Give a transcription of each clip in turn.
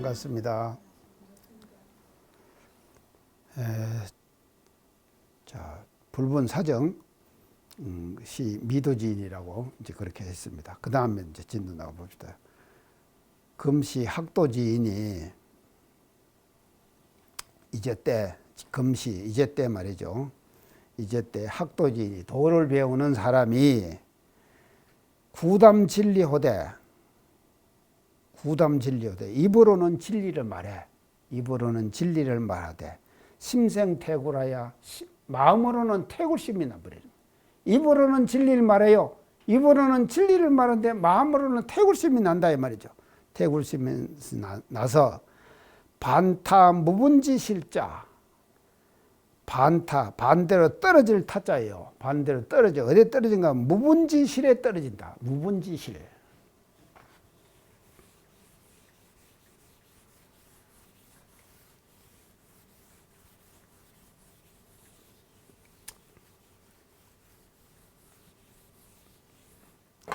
반갑습니다. 불분 사정 시 미도지인이라고 이제 그렇게 했습니다. 그 다음에 이제 진도 나가 봅시다. 금시 학도지인이 이제때 금시 이제때 말이죠. 이제때 학도지인이 도를 배우는 사람이 구담진리호대 입으로는 진리를 말해. 입으로는 진리를 말하되 심생태굴하야 마음으로는 태굴심이 나버리는. 입으로는 진리를 말해요. 입으로는 진리를 말하는데 마음으로는 태굴심이 난다 이 말이죠. 태굴심이 나서 반타 무분지실자. 반대로 떨어질 타자예요. 반대로 떨어져. 어디에 떨어진가? 무분지실에 떨어진다. 무분지실.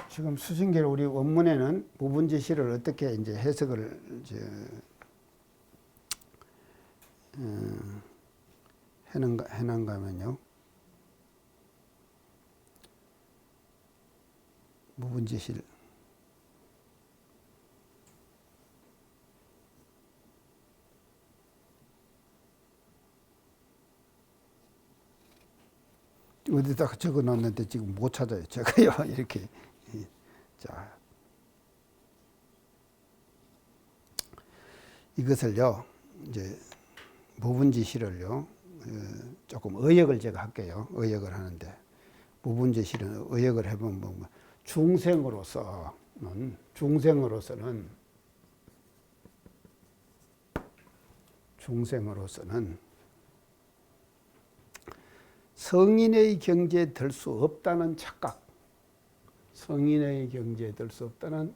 지금 수신계를 우리 원문에는 무분지실을 어떻게 이제 해석을 해놓은가 하면요. 무분지실. 어디다가 적어 놨는데 지금 못 찾아요. 제가요, 이렇게. 자, 이것을요, 이제, 무분지실을요, 조금 의역을 제가 할게요. 의역을 하는데, 무분지실은 의역을 해보면, 뭐, 중생으로서는, 성인의 경지에 들 수 없다는 착각. 성인의 경지에 들 수 없다는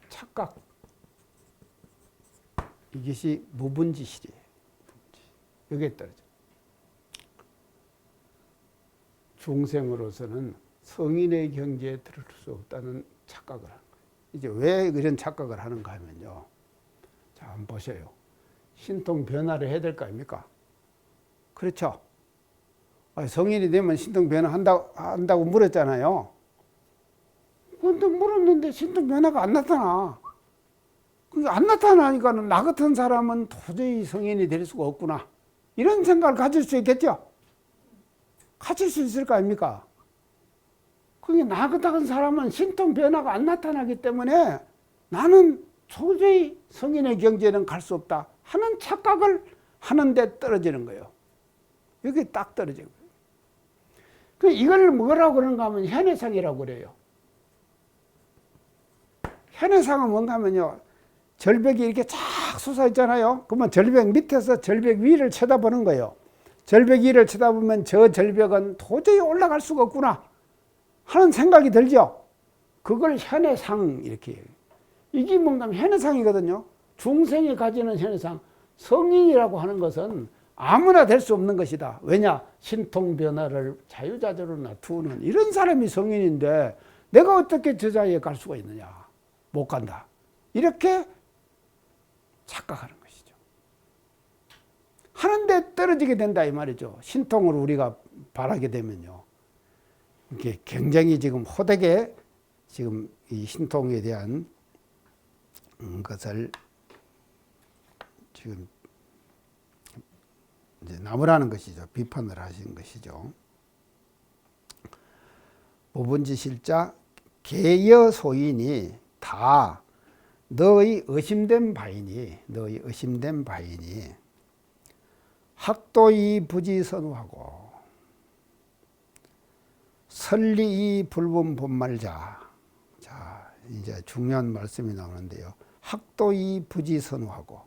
착각. 이것이 무분지실이에요. 여기에 떨어져. 중생으로서는 성인의 경지에 들 수 없다는 착각을 하는 거예요. 이제 왜 이런 착각을 하는가 하면요. 자, 한번 보세요. 신통 변화를 해야 될 거 아닙니까? 그렇죠? 성인이 되면 신통 변화한다고 물었잖아요. 근데 물었는데 신통 변화가 안 나타나. 그게 안 나타나니까는 나 같은 사람은 도저히 성인이 될 수가 없구나. 이런 생각을 가질 수 있겠죠? 가질 수 있을 거 아닙니까? 그게 나 같은 사람은 신통 변화가 안 나타나기 때문에 나는 도저히 성인의 경지에는 갈 수 없다 하는 착각을 하는데 떨어지는 거예요. 여기 딱 떨어지는 거예요. 이걸 뭐라고 그러는가 하면 현해상이라고 그래요. 현해상은 뭔가 하면요. 절벽이 이렇게 쫙 솟아 있잖아요. 그러면 절벽 밑에서 절벽 위를 쳐다보는 거예요. 절벽 위를 쳐다보면 저 절벽은 도저히 올라갈 수가 없구나 하는 생각이 들죠. 그걸 현해상 이렇게 해요. 이게 뭔가 하면 현해상이거든요. 중생이 가지는 현해상. 성인이라고 하는 것은 아무나 될 수 없는 것이다. 왜냐? 신통 변화를 자유자재로 놔두는 이런 사람이 성인인데 내가 어떻게 저 자리에 갈 수가 있느냐? 못 간다. 이렇게 착각하는 것이죠. 하는데 떨어지게 된다 이 말이죠. 신통을 우리가 바라게 되면요. 이게 굉장히 지금 호되게 지금 이 신통에 대한 것을 지금 이제 나무라는 것이죠. 비판을 하신 것이죠. 무분지실자 개여소인이 다 너의 의심된 바이니 학도이 부지선우하고 설리이 불분본말자. 자, 이제 중요한 말씀이 나오는데요. 학도이 부지선우하고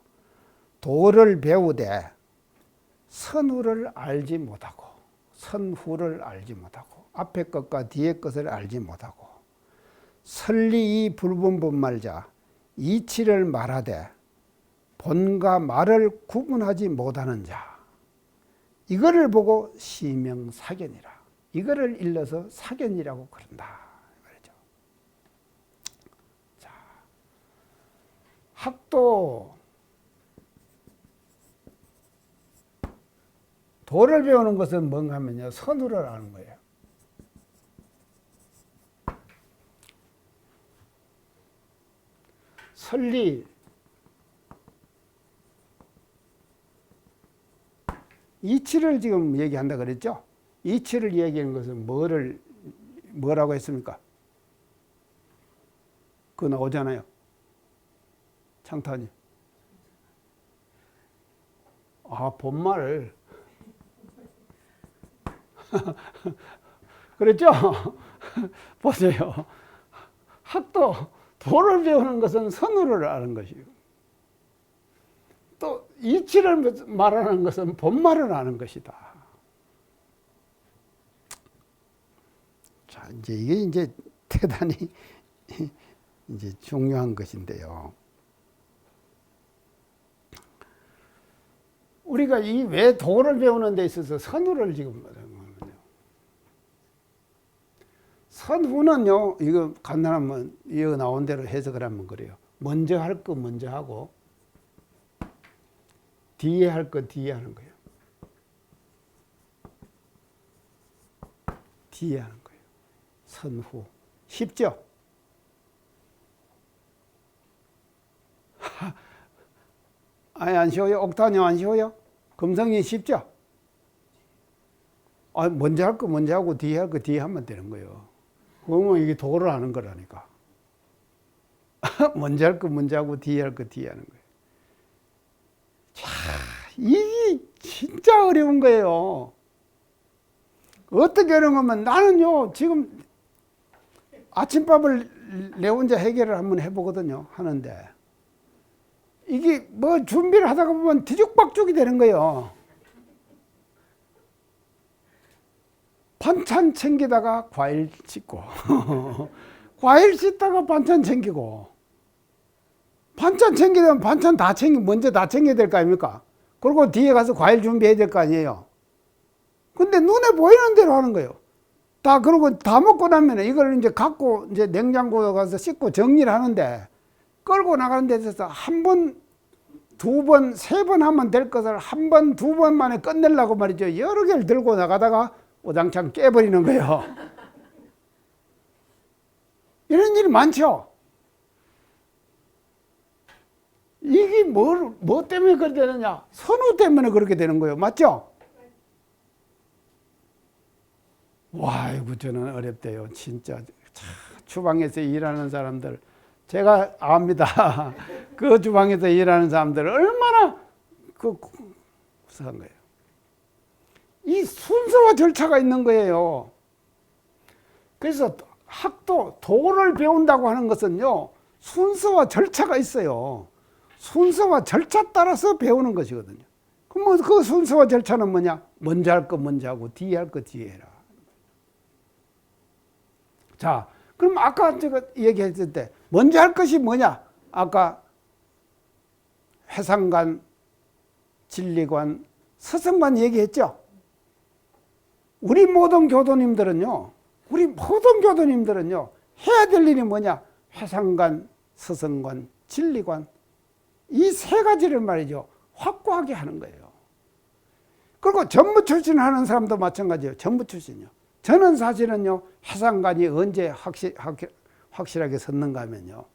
도를 배우되 선후를 알지 못하고 선후를 알지 못하고 앞에 것과 뒤에 것을 알지 못하고 설리이 불분본말자 이치를 말하되 본과 말을 구분하지 못하는 자. 이거를 보고 시명사견이라. 이거를 일러서 사견이라고 그런다. 말이죠. 자, 학도 도를 배우는 것은 뭔가 하면요, 선우를 아는 거예요. 설리, 이치를 지금 얘기한다 그랬죠? 이치를 얘기하는 것은 뭐라고 했습니까? 그거 나오잖아요. 창탄이. 아, 본말. 그랬죠? 보세요. 학도, 도를 배우는 것은 선우를 아는 것이고, 또 이치를 말하는 것은 본말을 아는 것이다. 자, 이게 이제 대단히 이제 중요한 것인데요. 우리가 이 왜 도를 배우는 데 있어서 선후를 지금 말하는 거예요. 선후는요, 이거 간단하면 이거 나온 대로 해석을 하면 그래요. 먼저 할 거 먼저 하고, 뒤에 할 거 뒤에 하는 거예요. 뒤에 하는 거예요. 선후. 쉽죠? 아니, 안 쉬워요? 옥타뇨 안 쉬워요? 금성이 쉽죠? 아, 먼저 할 거 먼저 하고 뒤에 할 거 뒤에 하면 되는 거예요. 그러면 이게 도를 하는 거라니까. 먼저 할 거 먼저 하고 뒤에 할 거 뒤에 하는 거예요. 자, 이게 진짜 어려운 거예요. 어떻게 어려우면 나는요, 지금 아침밥을 내 혼자 해결을 한번 해보거든요. 하는데. 이게 뭐 준비를 하다가 보면 뒤죽박죽이 되는 거예요. 반찬 챙기다가 과일 씻고 과일 씻다가 반찬 챙기고 반찬 챙기면 반찬 먼저 다 챙겨야 될 거 아닙니까? 그리고 뒤에 가서 과일 준비해야 될 거 아니에요. 근데 눈에 보이는 대로 하는 거예요. 다 그러고 다 먹고 나면 이걸 이제 갖고 이제 냉장고에 가서 씻고 정리를 하는데 끌고 나가는 데 있어서 한 번, 두 번, 세 번 하면 될 것을 한 번, 두 번 만에 끝내려고 말이죠. 여러 개를 들고 나가다가 오장창 깨버리는 거예요. 이런 일이 많죠. 이게 뭐 때문에 그렇게 되느냐? 선우 때문에 그렇게 되는 거예요. 맞죠? 와, 이거 저는 어렵대요. 진짜. 주방에서 일하는 사람들. 제가 압니다. 그 주방에서 일하는 사람들 얼마나 구수한 거예요. 이 순서와 절차가 있는 거예요. 그래서 학도, 도를 배운다고 하는 것은요, 순서와 절차가 있어요. 순서와 절차 따라서 배우는 것이거든요. 그럼 그 순서와 절차는 뭐냐? 먼저 할 거 먼저 하고 뒤에 할 거 뒤에 해라. 자, 그럼 아까 제가 얘기했을 때 먼저 할 것이 뭐냐? 아까 회상관, 진리관, 서성관 얘기했죠? 우리 모든 교도님들은요, 해야 될 일이 뭐냐? 회상관, 서성관, 진리관, 이 세 가지를 말이죠, 확고하게 하는 거예요. 그리고 전부 출신 하는 사람도 마찬가지예요. 전부 출신이요. 저는 사실은요, 회상관이 언제 확실하게 섰는가 하면요,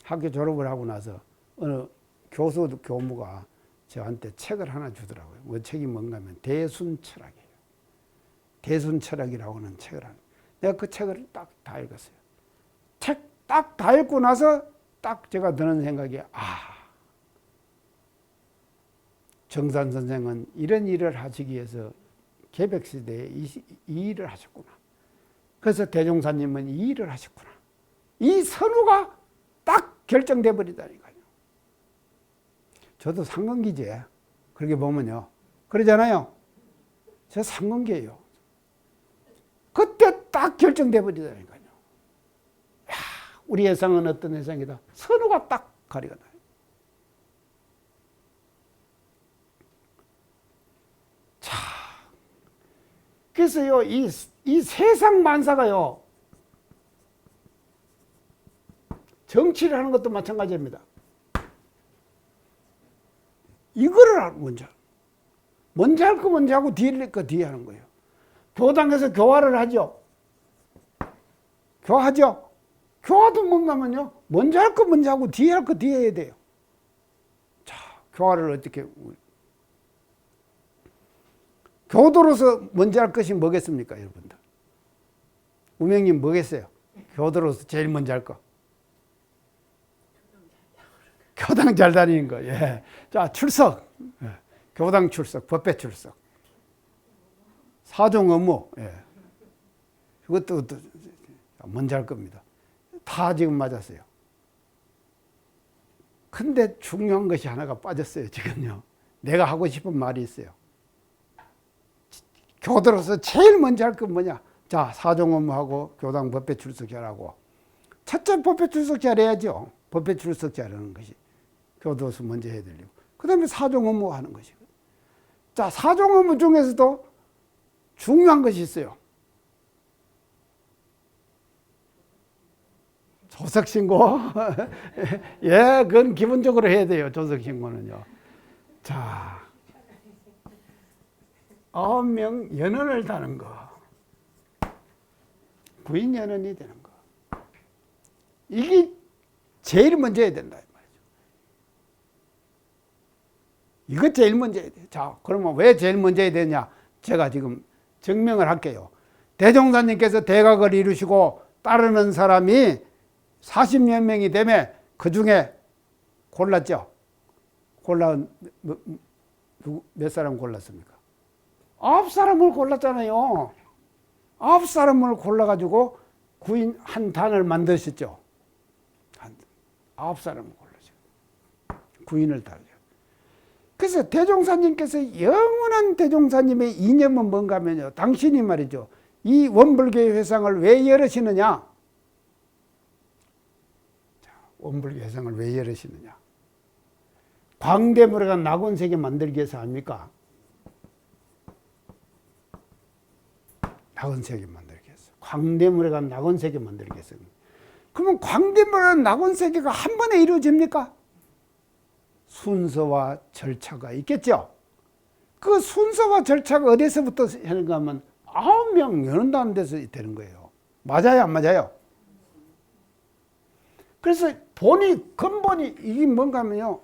학교 졸업을 하고 나서 어느 교무가 저한테 책을 하나 주더라고요. 그 책이 뭔가 하면 대순철학이에요. 대순철학이라고 하는 책을 하는. 내가 그 책을 딱 다 읽었어요. 책 딱 다 읽고 나서 딱 제가 드는 생각이, 정산 선생은 이런 일을 하시기 위해서 개벽시대에 이 일을 하셨구나. 그래서 대종사님은 이 일을 하셨구나. 이 선우가 딱 결정돼 버리다니까요. 저도 상근기제 그렇게 보면요, 그러잖아요. 저 상근기예요. 그때 딱 결정돼 버리다니까요. 야, 우리 예상은 어떤 예상이다. 선우가 딱 가리가 나요. 자, 그래서요, 이 세상 만사가요, 정치를 하는 것도 마찬가지입니다. 이거를 먼저 할 거 먼저 하고 뒤에 할 거 뒤에 하는 거예요. 교당에서 교화를 하죠. 교화하죠. 교화도 뭔가면요, 먼저 할 거 먼저 하고 뒤에 할 거 뒤에 해야 돼요. 자, 교화를 어떻게, 교도로서 먼저 할 것이 뭐겠습니까, 여러분들? 우명님 뭐겠어요? 교도로서 제일 먼저 할 거. 교당 잘 다니는 거. 예. 자, 출석. 예. 교당 출석, 법회 출석. 사종 업무. 예. 이것도 먼저 할 겁니다. 다 지금 맞았어요. 근데 중요한 것이 하나가 빠졌어요, 지금요. 내가 하고 싶은 말이 있어요. 교도로서 제일 먼저 할 건 뭐냐? 자, 사종 업무하고 교당 법회 출석하라고. 첫째 법회 출석 잘해야죠. 법회 출석 잘하는 것이 교도로서 먼저 해야 되려고. 그 다음에 사종 업무 하는 것이고. 자, 사종 업무 중에서도 중요한 것이 있어요. 조석신고. 예, 그건 기본적으로 해야 돼요. 조석신고는요. 자, 9명 연언을 다는 거. 부인 연언이 되는 거. 이게 제일 먼저 해야 된다. 이거 제일 먼저 해야 돼요. 자, 그러면 왜 제일 먼저 해야 되냐? 제가 지금 증명을 할게요. 대종사님께서 대각을 이루시고 따르는 사람이 40여 명이 되면 그 중에 골랐죠? 몇 사람 골랐습니까? 9사람을 골랐잖아요. 9사람을 골라가지고 구인 한 단을 만드셨죠? 9사람을 골라죠. 구인을 달죠. 그래서 대종사님께서 영원한 대종사님의 이념은 뭔가 하면요. 당신이 말이죠. 이 원불교의 회상을 왜 열으시느냐? 원불교 회상을 왜 열으시느냐? 광대무례가 낙원세계 만들기 위해서 합니까? 낙원세계 만들기 위해서. 광대무례가 낙원세계 만들기 위해서. 그러면 광대무례가 낙원세계가 한 번에 이루어집니까? 순서와 절차가 있겠죠. 그 순서와 절차가 어디서부터 하는가 하면 9명 연언다는 데서 되는 거예요. 맞아요, 안 맞아요? 그래서 근본이 이게 뭔가 하면요.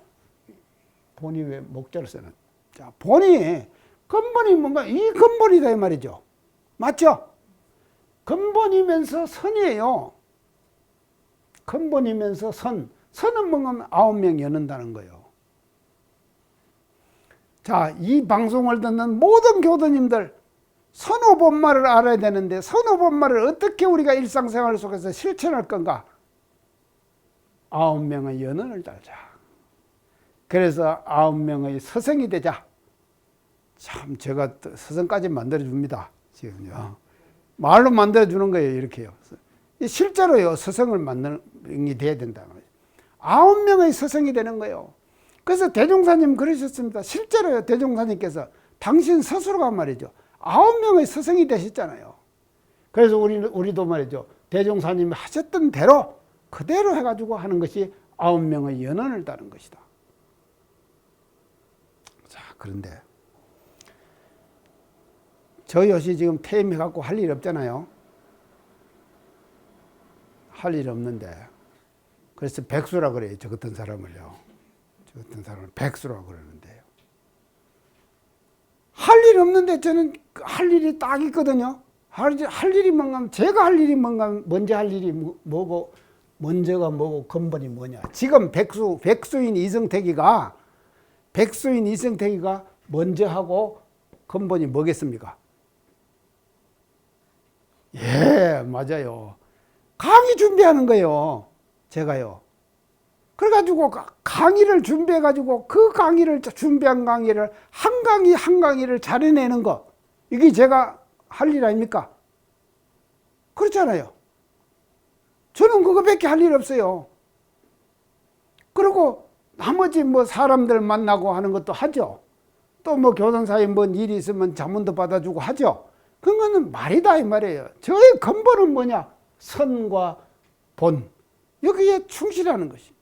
본이 왜 목자를 쓰는? 자, 근본이 뭔가, 이 근본이다 이 말이죠. 맞죠? 근본이면서 선이에요. 근본이면서 선은 뭔가 하면 9명 연언다는 거예요. 자, 이 방송을 듣는 모든 교도님들 선호본말을 알아야 되는데 선호본말을 어떻게 우리가 일상생활 속에서 실천할 건가? 9명의 연언을 달자. 그래서 9명의 서성이 되자. 참 제가 서성까지 만들어줍니다. 지금요. 말로 만들어주는 거예요. 이렇게요. 실제로요. 서성을 만들이 돼야 된다. 9명의 서성이 되는 거예요. 그래서 대종사님 그러셨습니다. 실제로요. 대종사님께서 당신 스스로가 말이죠. 9명의 스승이 되셨잖아요. 그래서 우리도 말이죠. 대종사님이 하셨던 대로 그대로 해가지고 하는 것이 9명의 연언을 따른 것이다. 자, 그런데 저 요시 지금 퇴임해갖고 할 일 없잖아요. 할 일 없는데 그래서 백수라 그래요. 저 같은 사람을요. 저 같은 사람을 백수라고 그러는데요. 할 일 없는데 저는 할 일이 딱 있거든요. 할 일이 뭔가, 제가 할 일이 뭔가, 먼저 할 일이 뭐고, 먼저가 뭐고, 근본이 뭐냐. 지금 백수인 이성택이가 먼저 하고 근본이 뭐겠습니까? 예, 맞아요. 강의 준비하는 거예요. 제가요. 그래가지고 강의를 준비해가지고 그 강의를 준비한 강의를 한 강의를 잘해내는 거. 이게 제가 할 일 아닙니까? 그렇잖아요. 저는 그거밖에 할 일 없어요. 그리고 나머지 뭐 사람들 만나고 하는 것도 하죠. 또 뭐 교단사에 뭔 일이 있으면 자문도 받아주고 하죠. 그거는 말이다 이 말이에요. 저의 근본은 뭐냐? 선과 본. 여기에 충실하는 것이.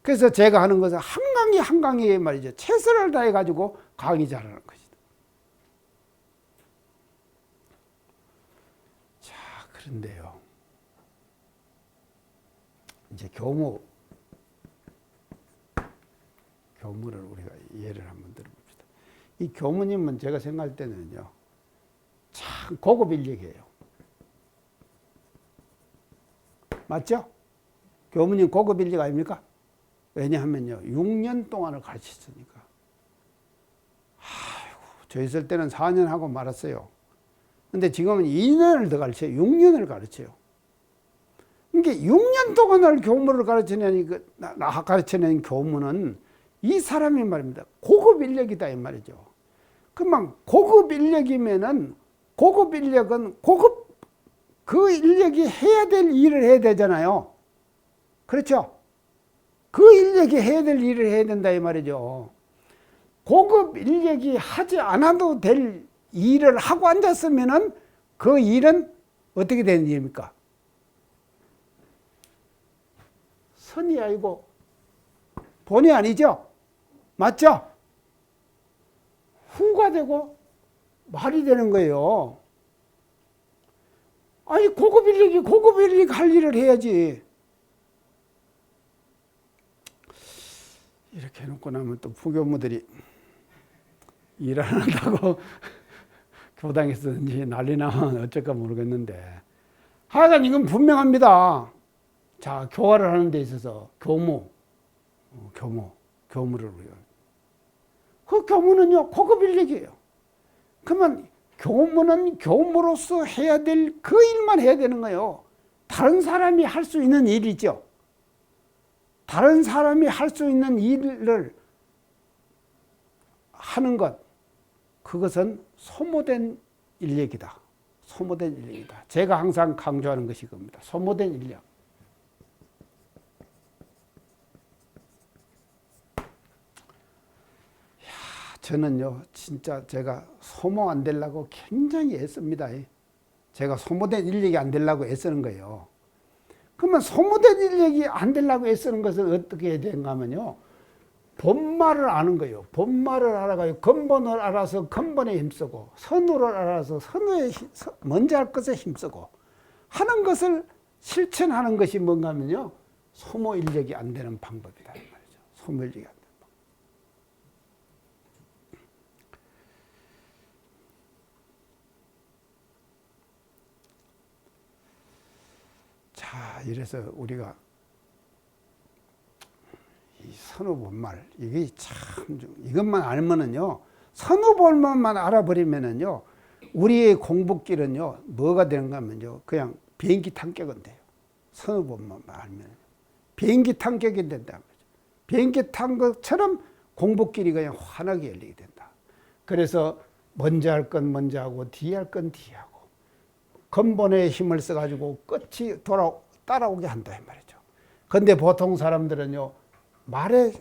그래서 제가 하는 것은 한 강의 한 강의에 말이죠. 최선을 다해 가지고 강의 잘하는 것이다. 자, 그런데요. 이제 교무를 우리가 예를 한번 들어봅시다. 이 교무님은 제가 생각할 때는요, 참 고급 인력이에요. 맞죠? 교무님 고급 인력 아닙니까? 왜냐하면요, 6년 동안을 가르쳤으니까. 아이고, 저 있을 때는 4년 하고 말았어요. 근데 지금은 2년을 더 가르쳐요. 6년을 가르쳐요. 그러니까 6년 동안을 교무를 가르쳐낸 교무는 이 사람이 말입니다. 고급 인력이다 이 말이죠. 그만 고급 인력이면은 고급 인력은 그 인력이 해야 될 일을 해야 되잖아요. 그렇죠? 그 인력이 해야 될 일을 해야 된다 이 말이죠. 고급 인력이 하지 않아도 될 일을 하고 앉았으면은 그 일은 어떻게 되는 일입니까? 선이 아니고 본이 아니죠? 맞죠? 후가 되고 말이 되는 거예요. 아니 고급 인력이 할 일을 해야지. 이렇게 해놓고 나면 또 부교무들이 일 안 한다고 교당에서 이제 난리 나면 어쩔까 모르겠는데, 하여간 이건 분명합니다. 자, 교화를 하는 데 있어서 교무를 우리가. 그 교무는요, 고급 인력이에요. 그러면 교무는 교무로서 해야 될 그 일만 해야 되는 거예요. 다른 사람이 할 수 있는 일이죠. 다른 사람이 할 수 있는 일을 하는 것, 그것은 소모된 인력이다. 소모된 인력이다. 제가 항상 강조하는 것이 겁니다. 소모된 인력. 저는요, 진짜 제가 소모 안 되려고 굉장히 애씁니다. 제가 소모된 인력이 안 되려고 애쓰는 거예요. 그러면 소모된 인력이 안 되려고 애쓰는 것은 어떻게 해야 되는가 하면요, 본말을 아는 거예요. 본말을 알아가지고 근본을 알아서 근본에 힘쓰고, 선우를 알아서 선우에 먼저 할 것에 힘쓰고 하는 것을 실천하는 것이 뭔가 하면요, 소모 인력이 안 되는 방법이다 이 말이죠. 소모 인력이 안 되는 방법. 자, 이래서 우리가 이 선우본말, 이게 참, 이것만 알면은요, 선우본말만 알아버리면은요, 우리의 공부길은요, 뭐가 되는가 하면요, 그냥 비행기 탑격은 돼요. 선우본말만 알면. 비행기 탑격이 된다. 비행기 탄 것처럼 공부길이 그냥 환하게 열리게 된다. 그래서 먼저 할 건 먼저 하고, 뒤에 할 건 뒤에 하고, 근본에 힘을 써가지고 끝이 따라오게 한다 이 말이죠. 근데 보통 사람들은요, 말에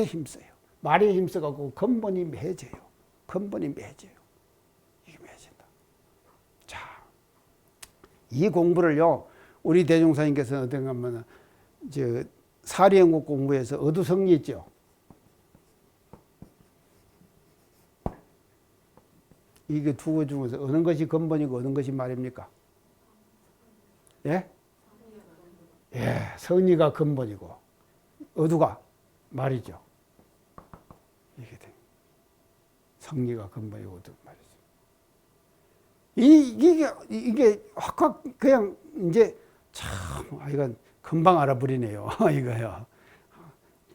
힘써요. 말에 힘써갖고 근본이 매해져요. 근본이 매해져요. 이게 매해진다. 자, 이 공부를요, 우리 대종사님께서는 어떤가 하면, 사리행국 공부에서 어두성리 있죠. 이게 두 거 중에서 어느 것이 근본이고 어느 것이 말입니까? 예? 예, 성리가 근본이고 어두가 말이죠. 성리가 근본이고 어두가 말이죠. 이게 확 그냥 이제 참 이건 금방 알아버리네요. 이거요.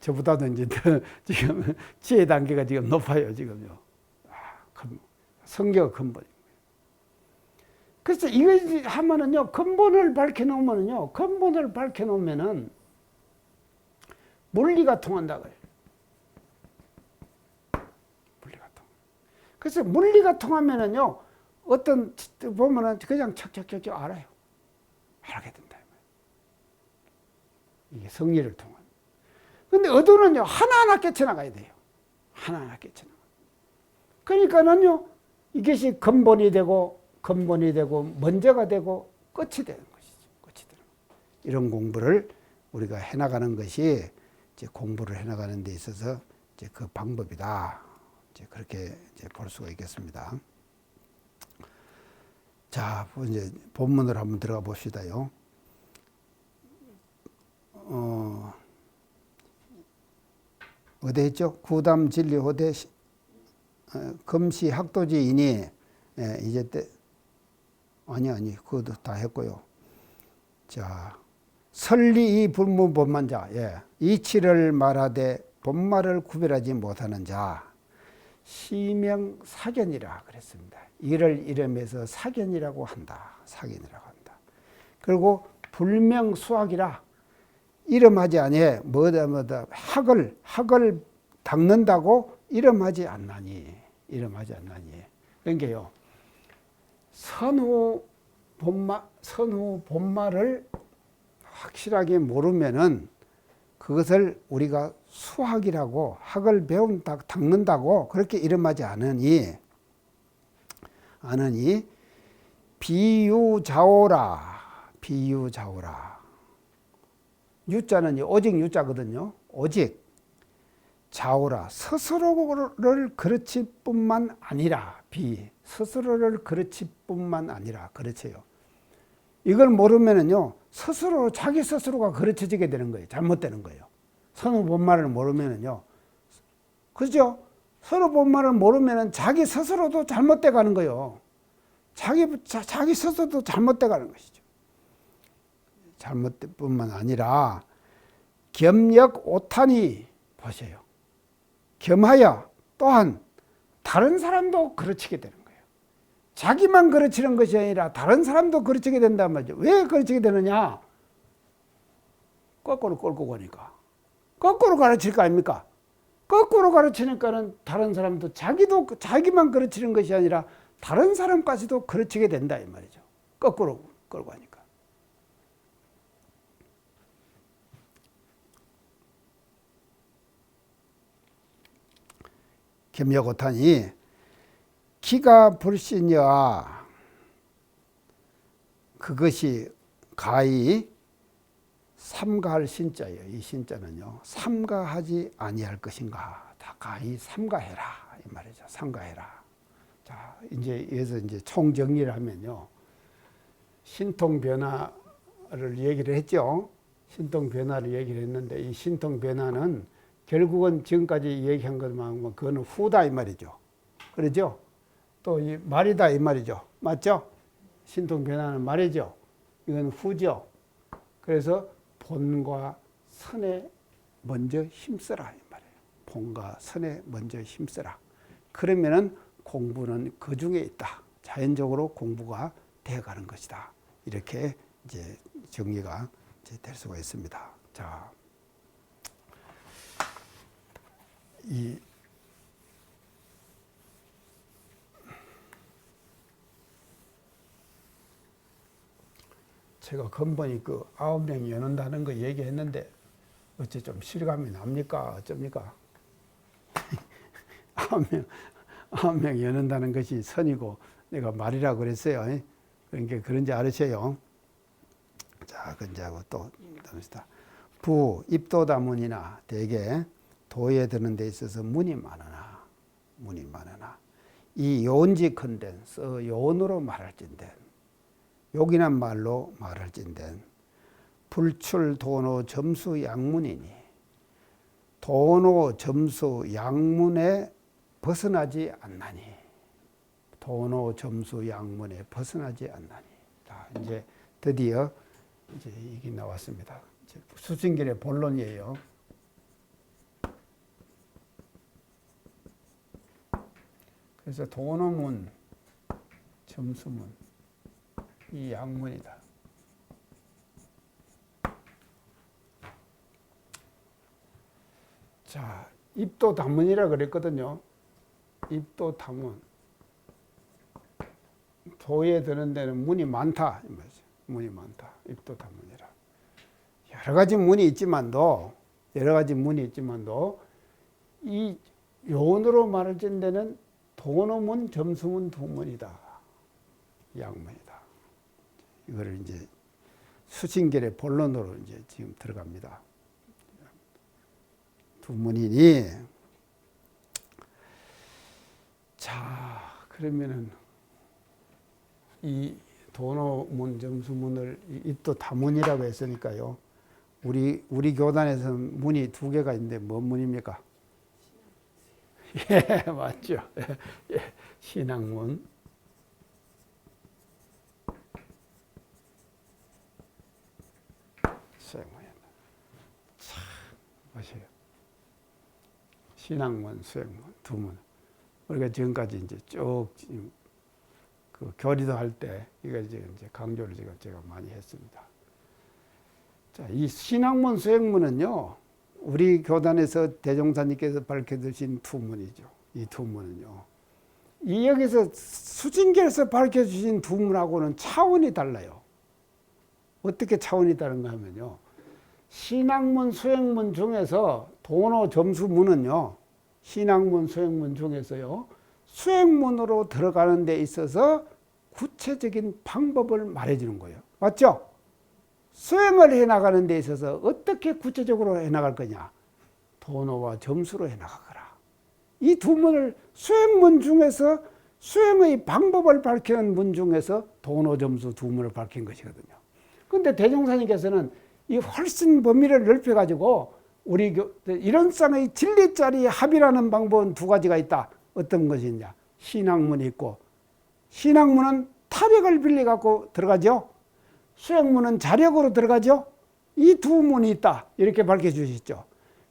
저보다도 이제 더 지금 지혜 단계가 지금 높아요. 지금요. 성경가 근본입니다. 그래서 이거 하면은요, 근본을 밝혀놓으면은 물리가 통한다고요. 물리가 통. 그래서 물리가 통하면은요, 어떤 보면은 그냥 척척척척 알아요. 알게 된다. 이게 성리를 통한. 근데 어두는요, 하나하나 깨쳐나가야 돼요. 하나하나 깨쳐나가. 그러니까는요, 이것이 근본이 되고 먼저가 되고 끝이 되는 것이죠. 끝이 되는 것. 이런 공부를 우리가 해나가는 것이 이제 공부를 해나가는 데 있어서 이제 그 방법이다. 이제 그렇게 이제 볼 수가 있겠습니다. 자, 이제 본문으로 한번 들어가 봅시다요. 어디 했죠? 구담 진리 호대 금시 학도지이니 이제 때 아니 그것도 다 했고요. 자, 설리 이 불문 본만자 이치를 말하되 본말을 구별하지 못하는 자 시명 사견이라 그랬습니다. 이를 이름에서 사견이라고 한다. 사견이라고 한다. 그리고 불명 수학이라 이름하지 아니해 뭐다 학을 닦는다고 이름하지 않나니 그러니까요. 선후 본말을 확실하게 모르면은 그것을 우리가 수학이라고 학을 닦는다고 그렇게 이름하지 않으니 비유자오라. 유자는 오직 유자거든요. 오직 자오라 스스로를 가르칠 뿐만 아니라 스스로를 가르칠 뿐만 아니라 그렇지요. 이걸 모르면은요 스스로 자기 스스로가 가르쳐지게 되는 거예요. 잘못되는 거예요. 선후 본말을 모르면은요, 그죠? 서로 본말을 모르면은 자기 스스로도 잘못돼 가는 거예요. 자기 스스로도 잘못돼 가는 것이죠. 잘못될 뿐만 아니라 겸역 오탄이 보세요. 겸하여 또한 다른 사람도 가르치게 되는 거예요. 자기만 가르치는 것이 아니라 다른 사람도 가르치게 된단 말이죠. 왜 가르치게 되느냐? 거꾸로 끌고 가니까. 거꾸로 가르칠 거 아닙니까? 거꾸로 가르치니까는 다른 사람도 자기만 가르치는 것이 아니라 다른 사람까지도 가르치게 된다 이 말이죠. 거꾸로 끌고 가니까. 겸여고탄이 기가 불신여아 그것이 가히 삼가할 신자예요. 이 신자는요. 삼가하지 아니할 것인가. 다 가히 삼가해라. 이 말이죠. 삼가해라. 자, 이제 여기서 이제 총정리를 하면요. 신통 변화를 얘기를 했죠. 신통 변화를 얘기를 했는데 이 신통 변화는 결국은 지금까지 얘기한 것만 그거는 후다 이 말이죠. 그러죠? 또 이 말이다 이 말이죠. 맞죠? 신통 변화는 말이죠. 이건 후죠. 그래서 본과 선에 먼저 힘쓰라 이 말이에요. 본과 선에 먼저 힘쓰라. 그러면은 공부는 그 중에 있다. 자연적으로 공부가 되어가는 것이다. 이렇게 이제 정리가 이제 될 수가 있습니다. 자, 제가 근본이 그 9명 여는다는 거 얘기했는데 어째 좀 실감이 납니까? 어쩝니까? 9명 여는다는 것이 선이고 내가 말이라고 그랬어요. 그러니까 그런지 알으세요. 자, 근자고 또 봅시다. 부 입도다문이나 대개 도에 드는 데 있어서 문이 많으나 이 요언지컨대 요언으로 말할진대 욕이란 말로 말할진대 불출 도노 점수 양문이니 도노 점수 양문에 벗어나지 않나니 도노 점수 양문에 벗어나지 않나니. 자, 이제 드디어 이제 이게 나왔습니다. 이제 수승길의 본론이에요. 그래서 도노문, 점수문, 이 양문이다. 자, 입도다문이라 그랬거든요. 입도다문. 도에 드는 데는 문이 많다. 문이 많다. 입도다문이라. 여러 가지 문이 있지만도 이 요언으로 말해진 데는 도노문, 점수문 두 문이다. 양문이다. 이거를 이제 수신결의 본론으로 이제 지금 들어갑니다. 두문이니, 자, 그러면은 이 도노문, 점수문을 입도 다문이라고 했으니까요. 우리 교단에서는 문이 두 개가 있는데 뭔 문입니까? 예, 맞죠. 예, 신학문. 수행문이다. 참, 보세요. 신학문, 수행문, 두 문. 우리가 지금까지 이제 쭉 그 교리도 할 때 이거 이제 강조를 제가 많이 했습니다. 자, 이 신학문, 수행문은요, 우리 교단에서 대종사님께서 밝혀주신 두 문이죠. 이 두 문은요. 이 여기서 수진계에서 밝혀주신 두 문하고는 차원이 달라요. 어떻게 차원이 다른가 하면요. 신학문, 수행문 중에서 도노 점수문은요. 신학문, 수행문 중에서요. 수행문으로 들어가는 데 있어서 구체적인 방법을 말해주는 거예요. 맞죠? 수행을 해나가는 데 있어서 어떻게 구체적으로 해나갈 거냐. 도노와 점수로 해나가거라. 이 두 문을 수행문 중에서 수행의 방법을 밝히는 문 중에서 도노, 점수 두 문을 밝힌 것이거든요. 그런데 대종사님께서는 이 훨씬 범위를 넓혀가지고 우리 이런상의 진리짜리 합이라는 방법은 두 가지가 있다. 어떤 것이냐. 신학문이 있고, 신학문은 타력을 빌려갖고 들어가죠. 수행문은 자력으로 들어가죠. 이 두 문이 있다. 이렇게 밝혀주셨죠.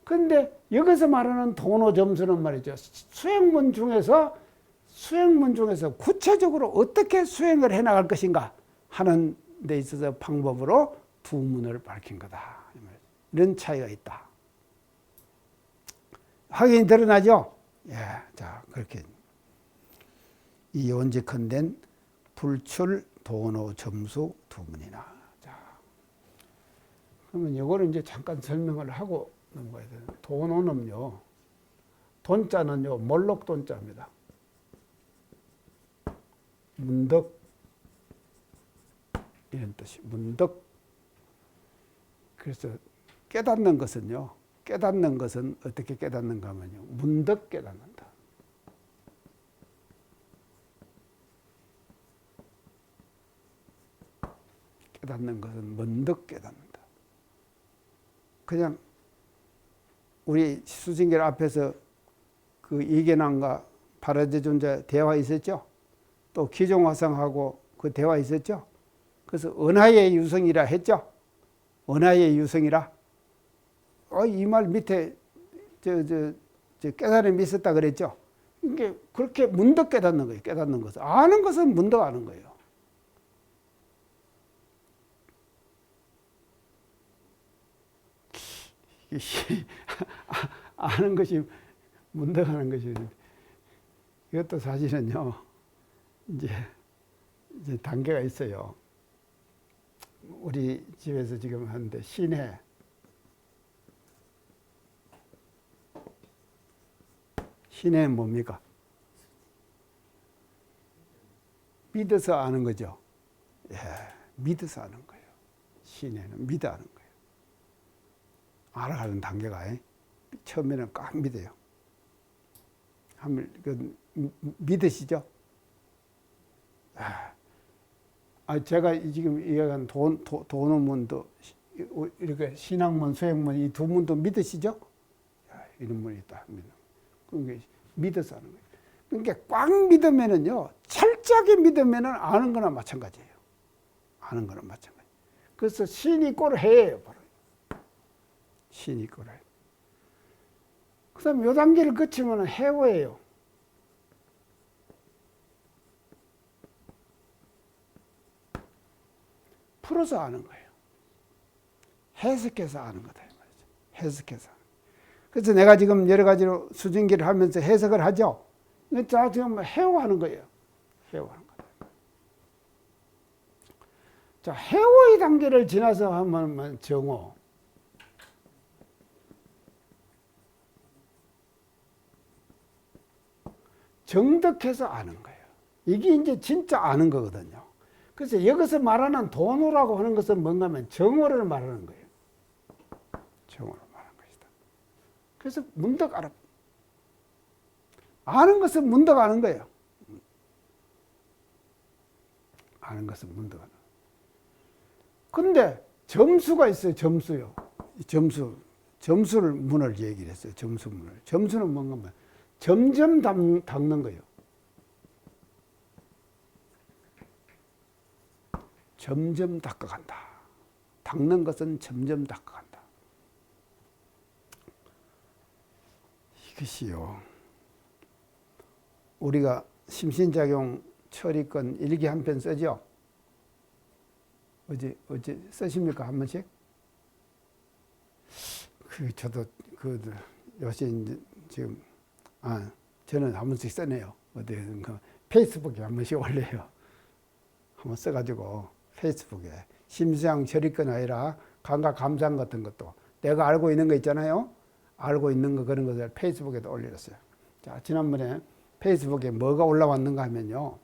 그런데 여기서 말하는 도노 점수는 말이죠. 수행문 중에서 구체적으로 어떻게 수행을 해나갈 것인가 하는 데 있어서 방법으로 두 문을 밝힌 거다. 이런 차이가 있다. 확인이 드러나죠? 예, 자, 그렇게. 이 원직헌된 불출, 도노, 점수 두 문이나. 자, 그러면 이거를 이제 잠깐 설명을 하고 넘어가야 돼요. 도노는요, 돈자는요, 몰록 돈자입니다. 문덕, 이런 뜻이, 문덕. 그래서 깨닫는 것은요, 깨닫는 것은 어떻게 깨닫는가 하면요, 문덕 깨닫는다. 깨닫는 것은 문덕 깨닫는다. 그냥 우리 수진결 앞에서 그 이계난과 바라제존자 대화 있었죠? 또 기종화상하고 그 대화 있었죠? 그래서 은하의 유성이라 했죠? 은하의 유성이라. 이 말 밑에 깨달음이 있었다 그랬죠? 이게 그렇게 문득 깨닫는 거예요. 깨닫는 것은. 아는 것은 문득 아는 거예요. 아는 것이 문득 아는 것이. 이것도 사실은요, 이제 단계가 있어요. 우리 집에서 지금 하는데 신해. 신해는 뭡니까? 믿어서 아는 거죠. 예, 믿어서 아는 거예요. 신해는 믿어 아는 거예요. 알아가는 단계가 처음에는 꽉 믿어요. 믿으시죠? 제가 지금 이야기한 도노문도 이렇게 신학문, 수행문 이 두 문도 믿으시죠? 이런 문이 있다. 그러니까 믿어서 하는 거예요. 그러니까 꽉 믿으면은요, 철저하게 믿으면은 아는 거나 마찬가지예요. 아는 거나 마찬가지. 그래서 신이 꼴을 해요, 바로. 신이 꼴을 해요. 그 다음에 요 단계를 거치면 해오예요. 풀어서 아는 거예요. 해석해서 아는 거다. 해석해서. 그래서 내가 지금 여러 가지로 수증기를 하면서 해석을 하죠. 자, 지금 해오하는 거예요. 해오하는 거다. 자, 해오의 단계를 지나서 하면 정오. 정득해서 아는 거예요. 이게 이제 진짜 아는 거거든요. 그래서 여기서 말하는 돈으로라고 하는 것은 뭔가 하면 정오를 말하는 거예요. 정오를 말하는 것이다. 그래서 문득 알아. 아는 것은 문득 아는 거예요. 아는 것은 문득 아는 거예요. 근데 점수가 있어요. 점수요. 점수를 문을 얘기를 했어요. 점수문을. 점수는 뭔가 하면 점점 닦는 거예요. 점점 닦아간다. 닦는 것은 점점 닦아간다. 이것이요. 우리가 심신작용 처리권 일기 한 편 쓰죠? 어제 쓰십니까? 한 번씩? 저도 요새 이제 지금, 저는 한 번씩 써내요. 페이스북에 한 번씩 올려요. 한번 써가지고 페이스북에 심수장 처리권 아니라 감각 감상 같은 것도 내가 알고 있는 거 있잖아요. 알고 있는 거 그런 것을 페이스북에도 올렸어요. 자, 지난번에 페이스북에 뭐가 올라왔는가 하면요.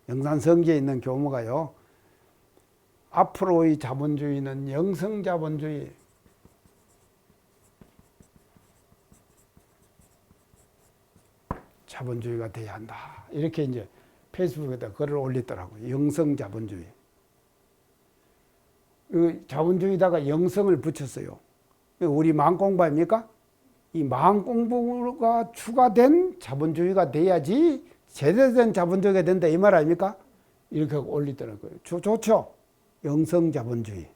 영산성지에 있는 교무가요. 앞으로의 자본주의는 영성자본주의. 자본주의가 돼야 한다. 이렇게 이제 페이스북에다 글을 올리더라고요. 영성자본주의. 자본주의다가 영성을 붙였어요. 우리 마음공부 아닙니까? 이 마음공부가 추가된 자본주의가 돼야지 제대로 된 자본주의가 된다. 이 말 아닙니까? 이렇게 올리더라고요. 좋죠? 영성자본주의.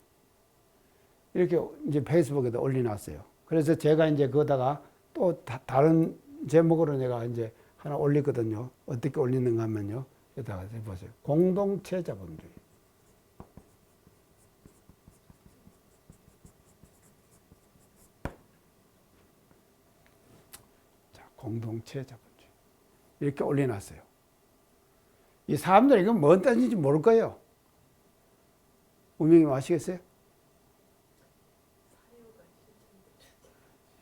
이렇게 이제 페이스북에도 올려놨어요. 그래서 제가 이제 거기다가 또 다른 제목으로 내가 이제 하나 올리거든요. 어떻게 올리는가 하면요. 여기다가 해보세요. 공동체 자본주의. 자, 공동체 자본주의. 이렇게 올려놨어요. 이 사람들이 이건 뭔 뜻인지 모를 거예요. 우명님 아시겠어요?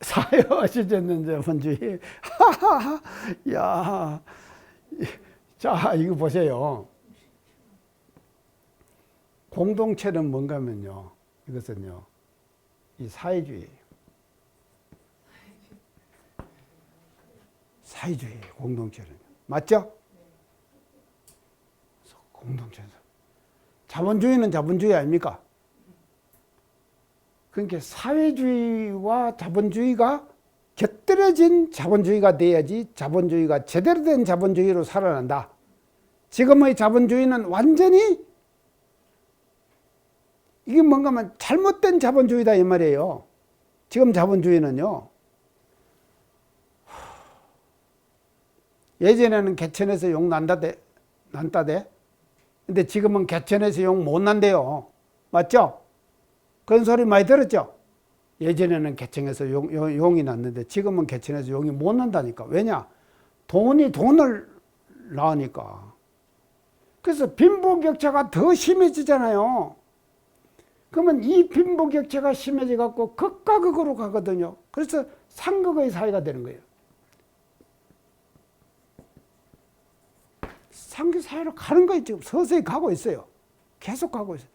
사유가 실천된 자본주의. 야, 자, 이거 보세요. 공동체는 뭔가 하면요. 이것은요. 이 사회주의예요. 사회주의 공동체는. 맞죠? 공동체에서. 자본주의는 자본주의 아닙니까? 그러니까 사회주의와 자본주의가 곁들여진 자본주의가 돼야지 자본주의가 제대로 된 자본주의로 살아난다. 지금의 자본주의는 완전히 이게 뭔가 하면 잘못된 자본주의다 이 말이에요. 지금 자본주의는요. 예전에는 개천에서 용 난다대. 근데 지금은 개천에서 용 못 난대요. 맞죠? 그런 소리 많이 들었죠? 예전에는 개천에서 용이 났는데 지금은 개천에서 용이 못 난다니까. 왜냐? 돈이 돈을 낳으니까. 그래서 빈부격차가 더 심해지잖아요. 그러면 이 빈부격차가 심해져 갖고 극과 극으로 가거든요. 그래서 상극의 사회가 되는 거예요. 상극 사회로 가는 거예요. 지금 서서히 가고 있어요. 계속 가고 있어요.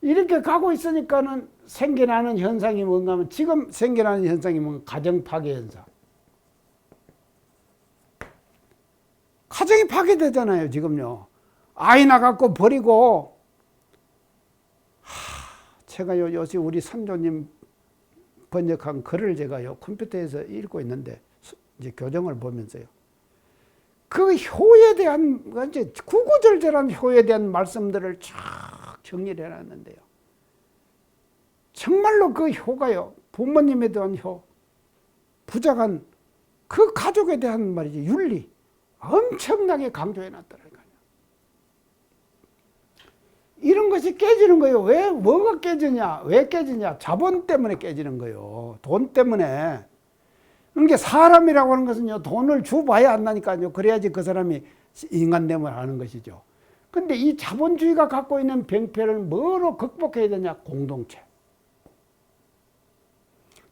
이렇게 가고 있으니까는 생겨나는 현상이 뭔가 하면 지금 생겨나는 현상이 뭔가 가정 파괴 현상. 가정이 파괴되잖아요, 지금요. 아이 낳아갖고 버리고. 제가 요새 우리 선조님 번역한 글을 제가요, 컴퓨터에서 읽고 있는데, 이제 교정을 보면서요. 그 효에 대한, 이제 구구절절한 효에 대한 말씀들을 쫙 정리를 해놨는데요. 정말로 그 효가요, 부모님에 대한 효, 부자간 그 가족에 대한 말이지, 윤리, 엄청나게 강조해놨더라고요. 이런 것이 깨지는 거예요. 왜? 뭐가 깨지냐? 왜 깨지냐? 자본 때문에 깨지는 거예요. 돈 때문에. 그러니까 사람이라고 하는 것은요, 돈을 줘봐야 안다니까요. 그래야지 그 사람이 인간됨을 아는 것이죠. 근데 이 자본주의가 갖고 있는 병폐를 뭐로 극복해야 되냐? 공동체.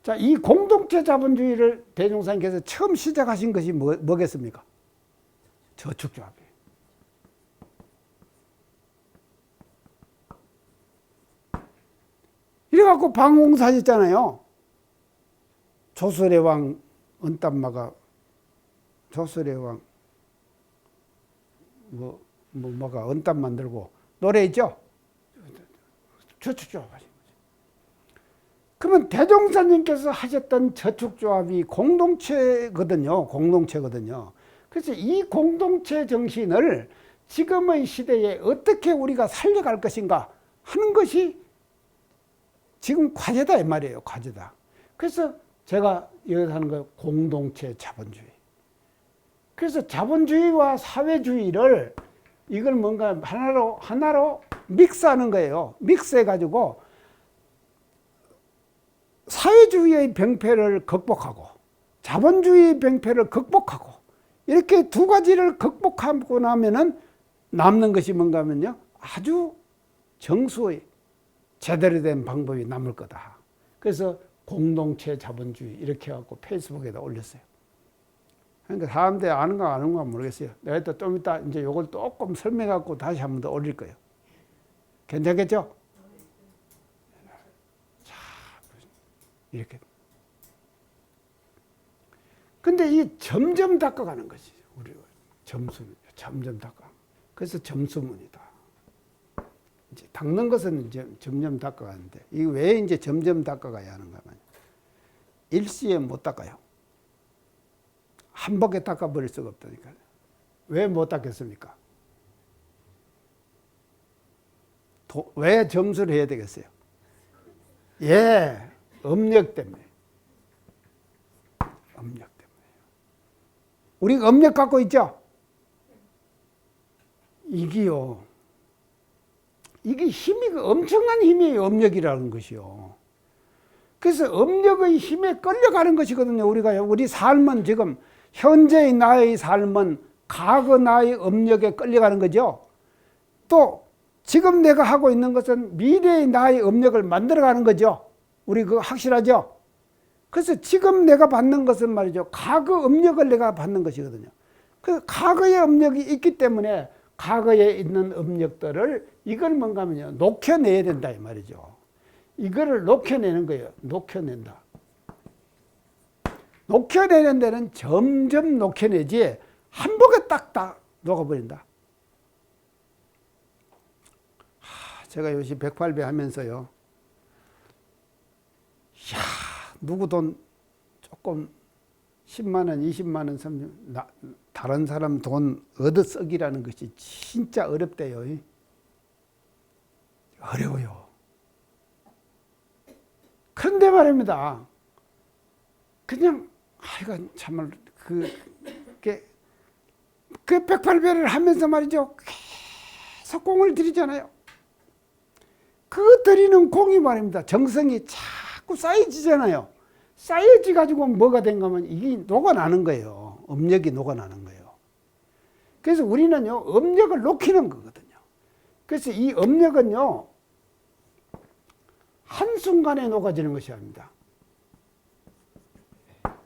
자, 이 공동체 자본주의를 대종사님께서 처음 시작하신 것이 뭐겠습니까? 저축조합이에요. 그래갖고 방공사했잖아요. 조설의 왕 은땀마가 조설의 왕 뭐가 은땀 만들고 노래 있죠? 저축조합 하신 거죠. 그러면 대종사님께서 하셨던 저축조합이 공동체거든요. 공동체거든요. 그래서 이 공동체 정신을 지금의 시대에 어떻게 우리가 살려갈 것인가 하는 것이 지금 과제다 이 말이에요. 과제다. 그래서 제가 여기서 하는 거 공동체 자본주의. 그래서 자본주의와 사회주의를 이걸 뭔가 하나로 믹스하는 거예요. 믹스해가지고 사회주의의 병폐를 극복하고 자본주의 병폐를 극복하고 이렇게 두 가지를 극복하고 나면은 남는 것이 뭔가 하면요. 아주 정수의 제대로 된 방법이 남을 거다. 그래서 공동체 자본주의 이렇게 해갖고 페이스북에다 올렸어요. 그러니까 사람들이 아는가 모르겠어요. 내가 또 좀 이따 이제 요걸 조금 설명해갖고 다시 한 번 더 올릴 거예요. 괜찮겠죠? 자, 이렇게. 근데 이 점점 닦아가는 것이 우리가 점수는 점점 닦아. 그래서 점수문이다. 이제 닦는 것은 이제 점점 닦아가는데 이게 왜 이제 점점 닦아가야 하는가 하면 일시에 못 닦아요. 한 번에 닦아버릴 수가 없다니까요. 왜 못 닦겠습니까? 왜 점수를 해야 되겠어요? 예, 업력 때문에. 업력 때문에. 우리가 업력 갖고 있죠? 이게요. 이게 힘이 엄청난 힘이에요. 업력이라는 것이요. 그래서 업력의 힘에 끌려가는 것이거든요. 우리 삶은 지금 현재의 나의 삶은 과거 나의 업력에 끌려가는 거죠. 또 지금 내가 하고 있는 것은 미래의 나의 업력을 만들어가는 거죠. 우리 그거 확실하죠? 그래서 지금 내가 받는 것은 말이죠. 과거 업력을 내가 받는 것이거든요. 그래서 과거의 업력이 있기 때문에 과거에 있는 업력들을 이걸 뭔가 하면요. 녹여내야 된다 이 말이죠. 이거를 녹여내는 거예요. 녹여낸다. 녹여내는 데는 점점 녹여내지 한 번에 딱딱 녹아버린다. 제가 요새 108배 하면서요. 이야, 누구 돈 조금 10만 원, 20만 원, 30만 원, 다른 사람 돈 얻어쓰기라는 것이 진짜 어렵대요. 어려워요. 그런데 말입니다. 그냥 하여간 참말 그 108배를 하면서 말이죠. 계속 공을 들이잖아요. 그 들이는 공이 말입니다. 정성이 자꾸 쌓여지잖아요. 쌓여지 가지고 뭐가 된가 하면 이게 녹아나는 거예요. 업력이 녹아나는 거예요. 그래서 우리는요, 업력을 녹이는 거거든요. 그래서 이 업력은요, 한순간에 녹아지는 것이 아닙니다.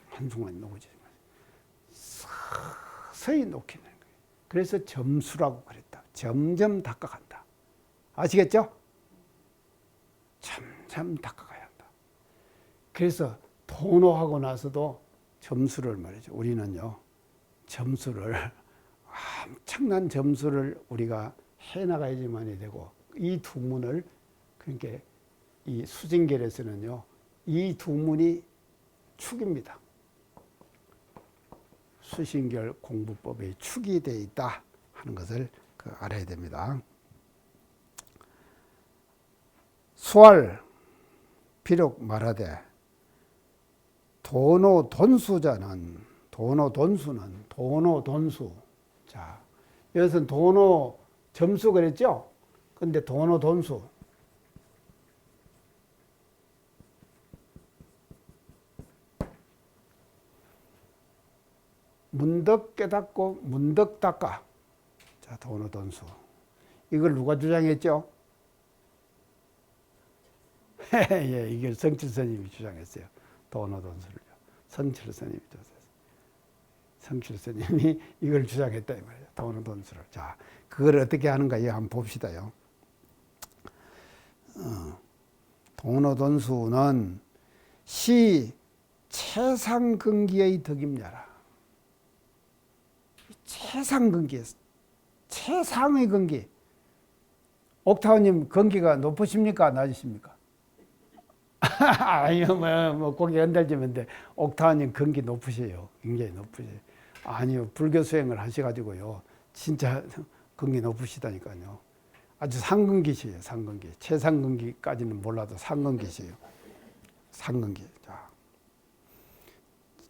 한순간에 녹아지는 거예요. 서서히 녹이는 거예요. 그래서 점수라고 그랬다. 점점 닦아간다. 아시겠죠? 점점 닦아가야 한다. 그래서 도노하고 나서도 점수를 말이죠. 우리는요, 점수를, 엄청난 점수를 우리가 해나가야지만이 되고, 이 두 문을, 그러니까 이 수징결에서는요, 이 두 문이 축입니다. 수징결 공부법의 축이 되어 있다 하는 것을 알아야 됩니다. 수알 비록 말하되 도노돈수자는 도노돈수. 자, 여기서는 도노 점수 그랬죠? 근데 도노돈수. 문득 깨닫고 문득 닦아. 자, 도노돈수. 이걸 누가 주장했죠? 예, 이게 성철 스님이 주장했어요. 도노돈수를요. 성철 스님이 주장했어요. 성철 스님이 이걸 주장했다 이 말이에요. 도노돈수를. 자, 그걸 어떻게 하는가 한번 봅시다요. 돈호돈수는 시 최상근기의 덕임야라. 최상근기, 최상의 근기. 옥타원님 근기가 높으십니까? 낮으십니까? 아니요, 고개 흔들리면 돼. 옥타원님 근기 높으세요. 굉장히 높으세요. 아니요, 불교 수행을 하셔가지고요. 진짜 근기 높으시다니까요. 아주 상근기시에요, 상근기. 최상근기까지는 몰라도 상근기시에요. 상근기.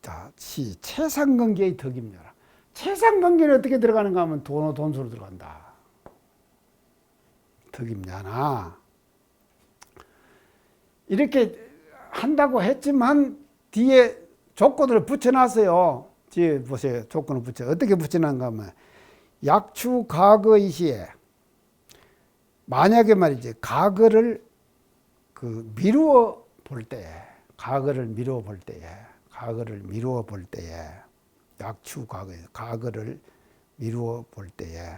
자, 시 최상근기의 덕임야라. 최상근기는 어떻게 들어가는가 하면 돈호돈수로 들어간다. 덕임야나. 이렇게 한다고 했지만 뒤에 조건을 붙여놨어요. 뒤에 보세요. 조건을 붙여. 어떻게 붙여놨는가 하면 약추 가거의 시에 만약에 말이지 가거를 미루어 볼 때에 가거를 미루어 볼 때에 약추 가거를 미루어 볼 때에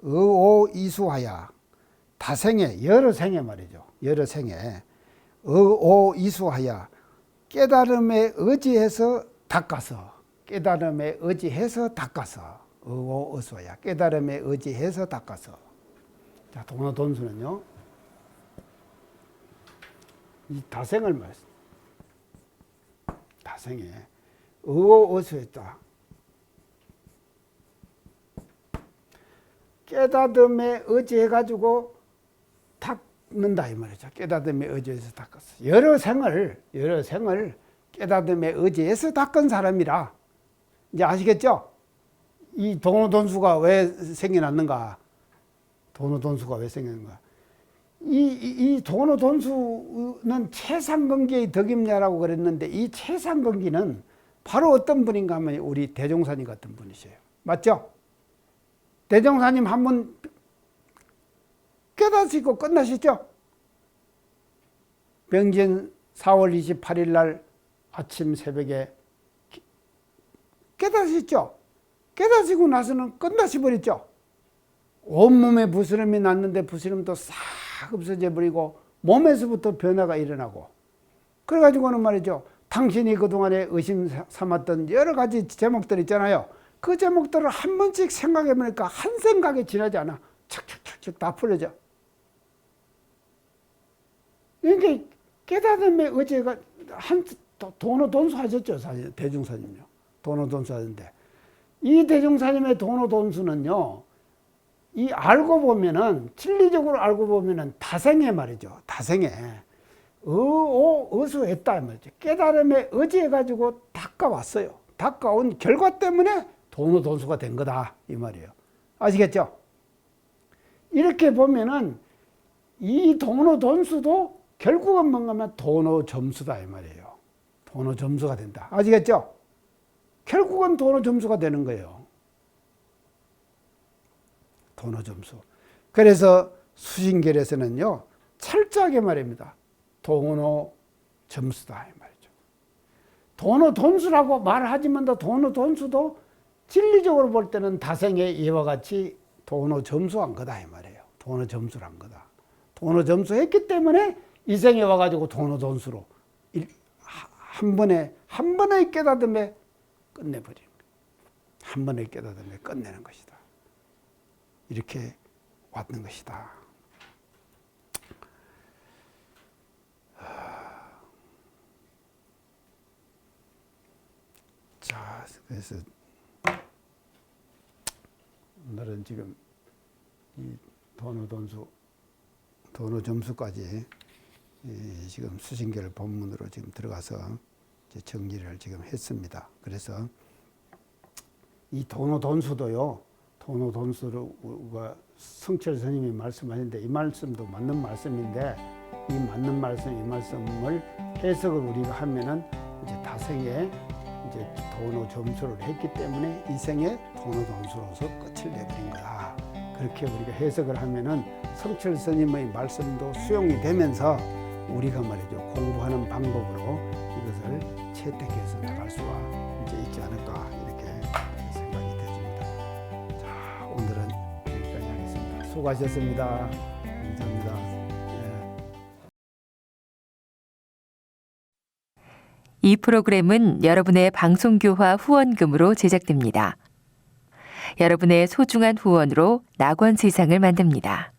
의오 이수하야 다생에 여러 생에 말이죠. 여러 생에 의오 이수하야 깨달음에 의지해서 닦아서 깨달음에 의지해서 닦아서 의오 이수하야 깨달음에 의지해서 닦아서. 자, 돈호돈수는요 이 다생을 말씀. 다생에 의오 이수했다. 깨닫음에 의지해가지고 닦는다 이 말이죠. 깨닫음에 의지해서 닦았어. 여러 생을 깨닫음에 의지해서 닦은 사람이라. 이제 아시겠죠? 이 돈호돈수가 왜 생겨났는가? 돈호돈수가 왜 생겼는가? 이 돈호돈수는 최상근기의 덕임야라고 그랬는데 이 최상근기는 바로 어떤 분인가 하면 우리 대종사님 같은 분이세요. 맞죠? 대종사님 한번 깨닫으시고 끝나시죠? 병진 4월 28일 날 아침 새벽에 깨닫으셨죠? 깨닫으시고 나서는 끝나시 버렸죠? 온몸에 부스럼이 났는데 부스럼도 싹 없어져 버리고 몸에서부터 변화가 일어나고 그래가지고는 말이죠. 당신이 그동안에 의심 삼았던 여러 가지 제목들 있잖아요. 그 제목들을 한 번씩 생각해 보니까 한 생각에 지나지 않아. 착착착착 다 풀려져. 그러니까 깨닫음의 의지가 돈호돈수 하셨죠. 사실 대종사님요. 돈호돈수 하는데 이 대종사님의 돈호돈수는요. 이 알고 보면은 진리적으로 알고 보면은 다생에 말이죠. 다생에 의수했다 말이죠. 깨달음에 의지해 가지고 닦아왔어요. 닦아온 결과 때문에 돈호돈수가 된 거다 이 말이에요. 아시겠죠? 이렇게 보면은 이 돈호돈수도 결국은 뭔가 하면 돈호점수다 이 말이에요. 돈호점수가 된다. 아시겠죠? 결국은 돈호점수가 되는 거예요. 돈호점수. 그래서 수신결에서는요 철저하게 말입니다. 돈호점수다 이 말이죠. 돈호돈수라고 말하지만 돈호돈수도 진리적으로 볼 때는 다생에 이와 같이 돈호점수한 거다 이 말이에요. 돈호점수란 거다. 돈호점수했기 때문에 이 생에 와가지고 돈호돈수로 한 번의 깨닫음에 끝내버리는 거예요. 한 번의 깨닫음에 끝내는 것이다. 이렇게 왔는 것이다. 자, 그래서 오늘은 지금 이 돈호점수까지 지금 수신결 본문으로 지금 들어가서 이제 정리를 지금 했습니다. 그래서 이 돈호돈수도요, 돈호돈수가 성철 스님이 말씀하셨는데 이 말씀도 맞는 말씀인데 이 맞는 말씀, 이 말씀을 해석을 우리가 하면은 이제 다생에 이제 돈호점수를 했기 때문에 이 생에 돈호돈수로서 끝을 내버린 거다. 그렇게 우리가 해석을 하면은 성철 스님의 말씀도 수용이 되면서 우리가 말이죠 공부하는 방법으로 이것을 채택해서 나갈 수가 이제 있지 않을까 이렇게 생각이 되집니다. 자, 수고하셨습니다. 감사합니다. 예. 이 프로그램은 여러분의 방송교화 후원금으로 제작됩니다. 여러분의 소중한 후원으로 낙원 세상을 만듭니다.